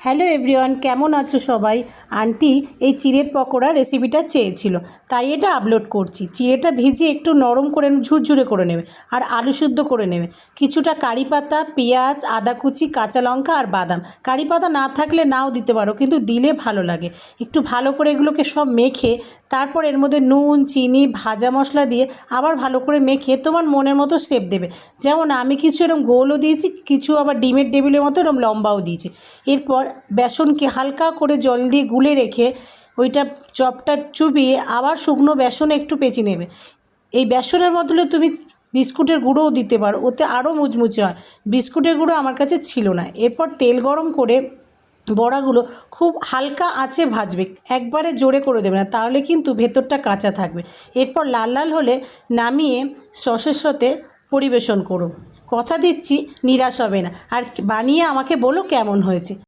Hello everyone, কেমন আছো সবাই? আন্টি এই চিড়ের পকোড়া রেসিপিটা চেয়েছিল, তাই এটা আপলোড করছি। চিড়েটা ভিজিয়ে একটু নরম করে ঝুরঝুরে করে নেবে আর আলু সিদ্ধ করে নেবে। কিছুটা কারি পাতা, পেঁয়াজ, আদা কুচি, কাঁচা লঙ্কা আর বাদাম। কারি পাতা না থাকলে নাও দিতে পারো, কিন্তু দিলে ভালো লাগে। একটু ভালো করে এগুলোকে সব মেখে তারপর এর মধ্যে নুন, চিনি, ভাজা মশলা দিয়ে আবার ভালো করে মেখে তোমার মনের মতো শেপ দেবে। যেমন আমি কিছু এরকম গোলও দিয়েছি, কিছু আবার ডিমের টেবিলের মতো এরকম লম্বাও দিয়েছি। এরপর বেসনকে হালকা করে জল দিয়ে গুলে রেখে ওইটা চপটা চুবিয়ে আবার শুকনো বেসনে একটু পেঁচে নেবে। এই বেসনের বদলে তুমি বিস্কুটের গুঁড়োও দিতে পারো, ওতে আরও মুচমুচে হয়। বিস্কুটের গুঁড়ো আমার কাছে ছিল না। এরপর তেল গরম করে বড়াগুলো খুব হালকা আঁচে ভাজবে, একবারে জোরে করে দেবে না, তাহলে কিন্তু ভেতরটা কাঁচা থাকবে। এরপর লাল লাল হলে নামিয়ে সসের সাথে পরিবেশন করো। কথা দিচ্ছি নিরাশ হবে না, আর বানিয়ে আমাকে বলো কেমন হয়েছে।